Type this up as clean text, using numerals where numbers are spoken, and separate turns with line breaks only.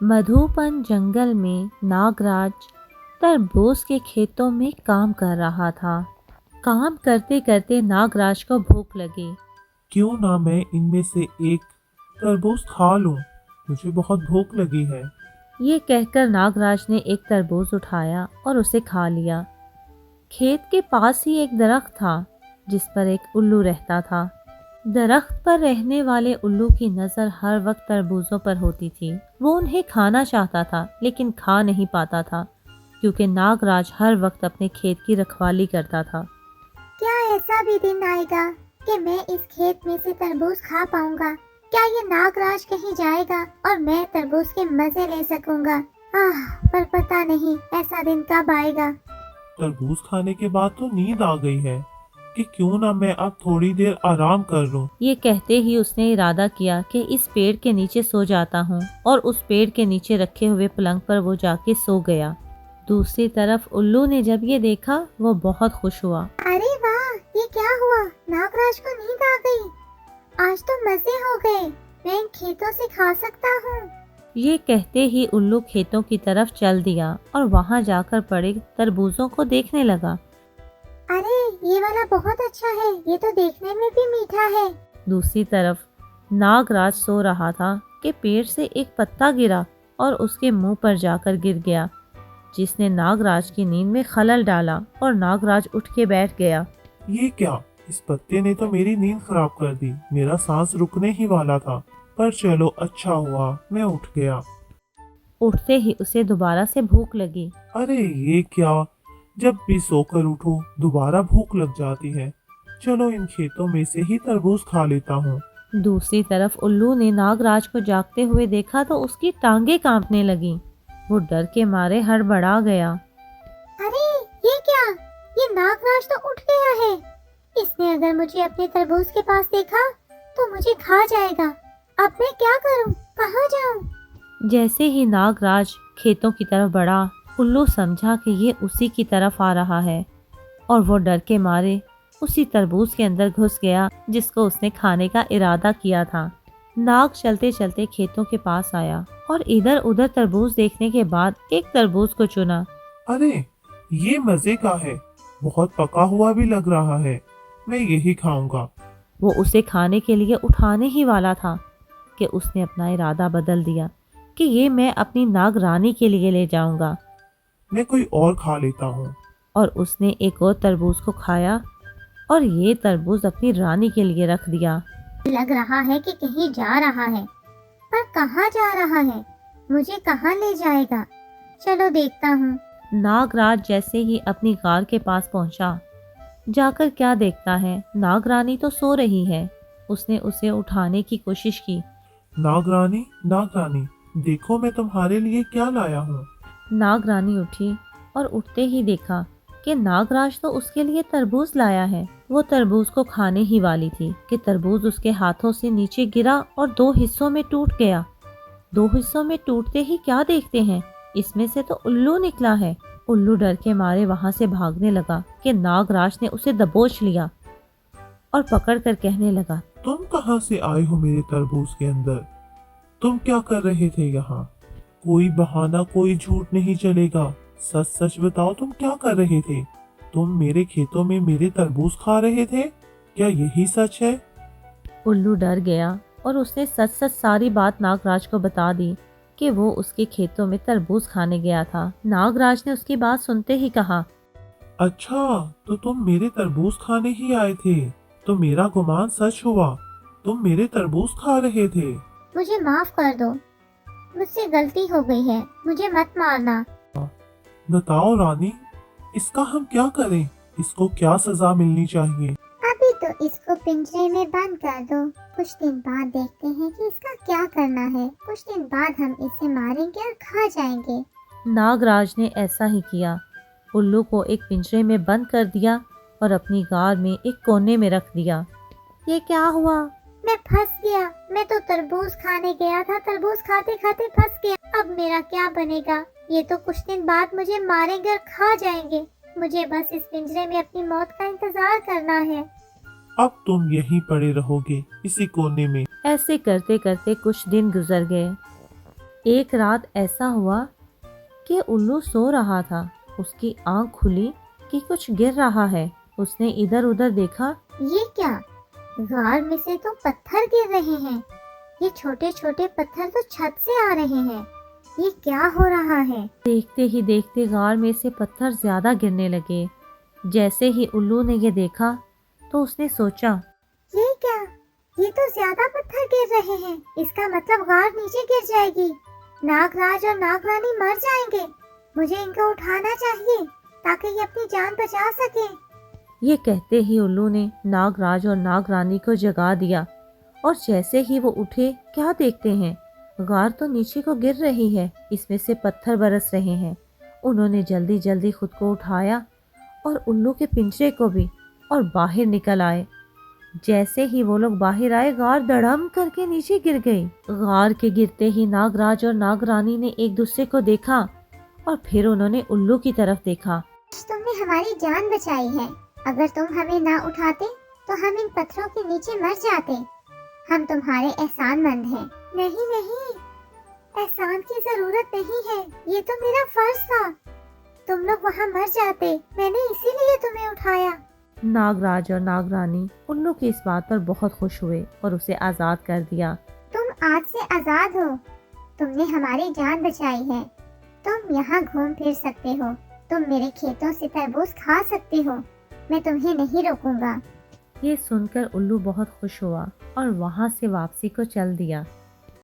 मधुपन जंगल में नागराज तरबूज के खेतों में काम कर रहा था। काम करते करते नागराज को भूख लगी।
क्यों ना मैं इनमें से एक तरबूज खा लूं? मुझे बहुत भूख लगी है।
ये कहकर नागराज ने एक तरबूज उठाया और उसे खा लिया। खेत के पास ही एक दरख्त था जिस पर एक उल्लू रहता था। दरख्त पर रहने वाले उल्लू की नज़र हर वक्त तरबूजों पर होती थी। वो उन्हें खाना चाहता था लेकिन खा नहीं पाता था क्योंकि नागराज हर वक्त अपने खेत की रखवाली करता था।
क्या ऐसा भी दिन आएगा कि मैं इस खेत में से तरबूज खा पाऊंगा? क्या ये नागराज कहीं जाएगा और मैं तरबूज के मजे ले सकूंगा? पर पता नहीं ऐसा दिन कब आएगा।
तरबूज खाने के बाद तो नींद आ गई है कि क्यों ना मैं अब थोड़ी देर आराम कर लूं।
ये कहते ही उसने इरादा किया कि इस पेड़ के नीचे सो जाता हूँ, और उस पेड़ के नीचे रखे हुए पलंग पर वो जाके सो गया। दूसरी तरफ उल्लू ने जब ये देखा वो बहुत खुश हुआ।
अरे वाह, ये क्या हुआ? नागराज को नींद आ गई। आज तो मजे हो गए। मैं इन खेतों से खा सकता हूँ।
ये कहते ही उल्लू खेतों की तरफ चल दिया और वहाँ जाकर पड़े तरबूजों को देखने लगा।
अरे ये वाला बहुत अच्छा है, ये तो देखने में भी मीठा है।
दूसरी तरफ नागराज सो रहा था कि पेड़ से एक पत्ता गिरा और उसके मुंह पर जाकर गिर गया, जिसने नागराज की नींद में खलल डाला और नागराज उठ के बैठ गया।
ये क्या? इस पत्ते ने तो मेरी नींद खराब कर दी। मेरा सांस रुकने ही वाला था। पर चलो, अच्छा हुआ मैं उठ गया।
उठते ही उसे दोबारा से भूख लगी।
अरे ये क्या? जब भी सोकर उठूं दोबारा भूख लग जाती है। चलो, इन खेतों में से ही तरबूज खा लेता हूँ।
दूसरी तरफ उल्लू ने नागराज को जागते हुए देखा तो उसकी टांगें कांपने लगी। वो डर के मारे हड़बड़ा गया।
अरे ये क्या? ये नागराज तो उठ गया है। इसने अगर मुझे अपने तरबूज के पास देखा तो मुझे खा जाएगा। अब मैं क्या करूं? कहाँ जाऊं?
जैसे ही नागराज खेतों की तरफ बढ़ा, उल्लू समझा कि ये उसी की तरफ आ रहा है और वो डर के मारे उसी तरबूज के अंदर घुस गया जिसको उसने खाने का इरादा किया था। नाग चलते चलते खेतों के पास आया और इधर उधर तरबूज देखने के बाद एक तरबूज को चुना।
अरे ये मजे का है। बहुत पका हुआ भी लग रहा है। मैं यही खाऊंगा।
वो उसे खाने के लिए उठाने ही वाला था कि उसने अपना इरादा बदल दिया कि ये मैं अपनी नाग रानी के लिए ले जाऊंगा।
मैं कोई और खा लेता हूँ।
और उसने एक और तरबूज को खाया और ये तरबूज अपनी रानी के लिए रख दिया।
लग रहा है कि कहीं जा रहा है, पर कहाँ जा रहा है? मुझे कहाँ ले जाएगा? चलो देखता हूँ।
नागराज जैसे ही अपनी गार के पास पहुंचा, जाकर क्या देखता है, नागरानी तो सो रही है। उसने उसे उठाने की कोशिश की।
नागरानी, नागरानी, देखो मैं तुम्हारे लिए क्या लाया हूँ।
नागरानी उठी और उठते ही देखा कि नागराज तो उसके लिए तरबूज लाया है। वो तरबूज को खाने ही वाली थी कि तरबूज उसके हाथों से नीचे गिरा और दो हिस्सों में टूट गया। दो हिस्सों में टूटते ही क्या देखते हैं, इसमें से तो उल्लू निकला है। उल्लू डर के मारे वहां से भागने लगा कि नागराज ने उसे दबोच लिया और पकड़कर कहने लगा,
तुम कहाँ से आए हो मेरे तरबूज के अंदर? तुम क्या कर रहे थे यहाँ? कोई बहाना, कोई झूठ नहीं चलेगा। सच सच बताओ, तुम क्या कर रहे थे? तुम मेरे खेतों में मेरे तरबूज खा रहे थे? क्या यही सच है?
उल्लू डर गया और उसने सच सच सारी बात नागराज को बता दी कि वो उसके खेतों में तरबूज खाने गया था। नागराज ने उसकी बात सुनते ही कहा,
अच्छा, तो तुम मेरे तरबूज खाने ही आए थे। तो मेरा गुमान सच हुआ। तुम मेरे तरबूज खा रहे थे।
मुझे माफ कर दो, मुझसे गलती हो गई है। मुझे मत मारना।
बताओ रानी, इसका हम क्या करें? इसको क्या सजा मिलनी चाहिए?
अभी तो इसको पिंजरे में बंद कर दो। कुछ दिन बाद देखते हैं कि इसका क्या करना है। कुछ दिन बाद हम इसे मारेंगे और खा जाएंगे।
नागराज ने ऐसा ही किया। उल्लू को एक पिंजरे में बंद कर दिया और अपनी गार में एक कोने में रख दिया। ये क्या हुआ?
मैं फंस गया। मैं तो तरबूज खाने गया था, तरबूज खाते खाते फंस गया। अब मेरा क्या बनेगा? ये तो कुछ दिन बाद मुझे मारेंगे और खा जाएंगे। मुझे बस इस पिंजरे में अपनी मौत का इंतजार करना है।
अब तुम यहीं पड़े रहोगे, इसी कोने में।
ऐसे करते करते कुछ दिन गुजर गए। एक रात ऐसा हुआ कि उल्लू सो रहा था। उसकी आंख खुली कि कुछ गिर रहा है। उसने इधर उधर देखा।
ये क्या? गार में से तो पत्थर गिर रहे हैं। ये छोटे छोटे पत्थर तो छत से आ रहे हैं। ये क्या हो रहा है?
देखते ही देखते गार में से पत्थर ज्यादा गिरने लगे। जैसे ही उल्लू ने ये देखा तो उसने सोचा,
ये क्या? ये तो ज्यादा पत्थर गिर रहे हैं। इसका मतलब गार नीचे गिर जाएगी। नागराज और नागरानी मर जाएंगे। मुझे इनको उठाना चाहिए ताकि ये अपनी जान बचा सके।
ये कहते ही उल्लू ने नागराज और नागरानी को जगा दिया। और जैसे ही वो उठे, क्या देखते हैं, गार तो नीचे को गिर रही है। इसमें से पत्थर बरस रहे हैं। उन्होंने जल्दी जल्दी खुद को उठाया और उल्लू के पिंजरे को भी, और बाहर निकल आए। जैसे ही वो लोग बाहर आए, गार धड़म करके नीचे गिर गई। गार के गिरते ही नागराज और नागरानी ने एक दूसरे को देखा और फिर उन्होंने उल्लू की तरफ देखा।
तुमने हमारी जान बचाई है। अगर तुम हमें ना उठाते तो हम इन पत्थरों के नीचे मर जाते। हम तुम्हारे एहसानमंद हैं। नहीं नहीं, एहसान की जरूरत नहीं है। ये तो मेरा फर्ज था। तुम लोग वहाँ मर जाते, मैंने इसीलिए तुम्हें उठाया।
नागराज और नागरानी उल्लू की इस बात पर बहुत खुश हुए और उसे आजाद कर दिया।
तुम आज से आजाद हो। तुमने हमारी जान बचाई है। तुम यहाँ घूम फिर सकते हो। तुम मेरे खेतों से तरबूज खा सकते हो। मैं तुम्हें नहीं रोकूंगा।
ये सुनकर उल्लू बहुत खुश हुआ और वहाँ से वापसी को चल दिया।